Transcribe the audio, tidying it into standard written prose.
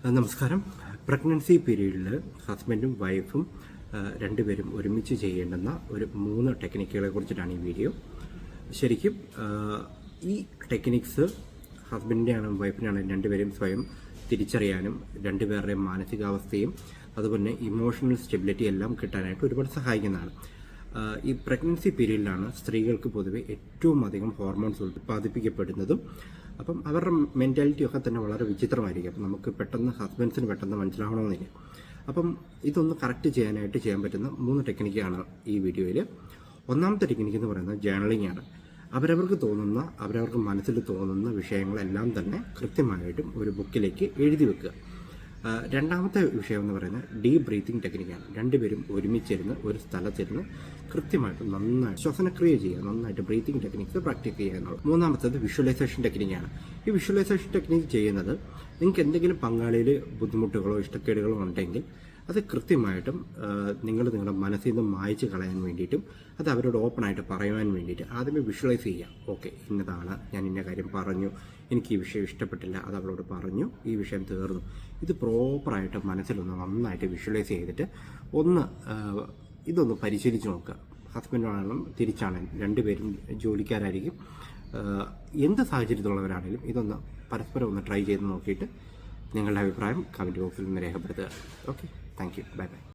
നമസ്കാരം. പ്രഗ്നൻസി പീരീഡിൽ ഹസ്ബൻഡും വൈഫും രണ്ടുപേരും ഒരുമിച്ച് ചെയ്യേണ്ടുന്ന ഒരു 3 ടെക്നിക്കുകളെ കുറിച്ചിട്ടാണ് ഈ വീഡിയോ. ശരിക്കും ഈ ടെക്നിക്സ് ഹസ്ബൻഡിൻ്റെയാണെങ്കിലും വൈഫിനാണെങ്കിലും രണ്ടുപേരും സ്വയം തിരിച്ചറിയാനും രണ്ടുപേരുടെയും മാനസികാവസ്ഥയും അതുപോലെ ഇമോഷണൽ സ്റ്റെബിലിറ്റി എല്ലാം കിട്ടാനായിട്ട് ഒരുപാട് സഹായിക്കുന്നതാണ്. ഈ പ്രഗ്നൻസി പീരീഡിലാണ് സ്ത്രീകൾക്ക് പൊതുവെ ഏറ്റവും അധികം ഹോർമോൺസ് ഉൽപ്പാദിപ്പിക്കപ്പെടുന്നതും അപ്പം അവരുടെ മെൻറ്റാലിറ്റി ഒക്കെ തന്നെ വളരെ വിചിത്രമായിരിക്കും. അപ്പം നമുക്ക് ഹസ്ബൻഡ്സിന് പെട്ടെന്ന് മനസ്സിലാവണമെന്നില്ല. അപ്പം ഇതൊന്ന് കറക്റ്റ് ചെയ്യാൻ പറ്റുന്ന 3 ടെക്നിക്കാണ് ഈ വീഡിയോയിൽ. ഒന്നാമത്തെ ടെക്നിക്ക് എന്ന് പറയുന്നത് ജേർണലിംഗ് ആണ്. അവരവർക്ക് മനസ്സിൽ തോന്നുന്ന വിഷയങ്ങളെല്ലാം തന്നെ കൃത്യമായിട്ടും ഒരു ബുക്കിലേക്ക് എഴുതി വെക്കുക. രണ്ടാമത്തെ വിഷയം എന്ന് പറയുന്നത് ഡീപ് ബ്രീത്തിങ് ടെക്നിക്കാണ്. രണ്ടുപേരും ഒരുമിച്ചിരുന്ന് ഒരു സ്ഥലത്തിരുന്ന് കൃത്യമായിട്ട് നന്നായിട്ട് ശ്വസനക്രിയ ചെയ്യുക, നന്നായിട്ട് ബ്രീത്തിങ് ടെക്നിക്സ് പ്രാക്ടീസ് ചെയ്യുക എന്നുള്ളത്. മൂന്നാമത്തേത് വിഷ്വലൈസേഷൻ ടെക്നിക്കാണ്. ഈ വിഷ്വലൈസേഷൻ ടെക്നിക്ക് ചെയ്യുന്നത് നിങ്ങൾക്ക് എന്തെങ്കിലും പങ്കാളിയിൽ ബുദ്ധിമുട്ടുകളോ ഇഷ്ടക്കേടുകളോ ഉണ്ടെങ്കിൽ അത് കൃത്യമായിട്ടും നിങ്ങളുടെ മനസ്സിൽ നിന്ന് മായ്ച്ച് കളയാൻ വേണ്ടിയിട്ടും അത് അവരോട് ഓപ്പണായിട്ട് പറയുവാൻ വേണ്ടിയിട്ട് ആദ്യമേ വിഷ്വലൈസ് ചെയ്യാം. ഓക്കെ, ഇന്നതാണ്, ഞാൻ ഇന്ന കാര്യം പറഞ്ഞു, എനിക്ക് ഈ വിഷയം ഇഷ്ടപ്പെട്ടില്ല, അത് അവളോട് പറഞ്ഞു, ഈ വിഷയം തീർന്നു. ഇത് പ്രോപ്പറായിട്ട് മനസ്സിലൊന്ന് നന്നായിട്ട് വിഷ്വലൈസ് ചെയ്തിട്ട് ഇതൊന്ന് പരിശീലിച്ച് നോക്കുക. ഹസ്ബൻഡാണെങ്കിലും തിരിച്ചാണെങ്കിലും രണ്ടുപേരും ജോലിക്കാരായിരിക്കും. എന്ത് സാഹചര്യത്തിലുള്ളവരാണെങ്കിലും ഇതൊന്ന് പരസ്പരം ഒന്ന് ട്രൈ ചെയ്ത് നോക്കിയിട്ട് നിങ്ങളുടെ അഭിപ്രായം കമൻറ്റ് ബോക്സിൽ നിന്ന് രേഖപ്പെടുത്തുക. Okay, thank you, bye bye.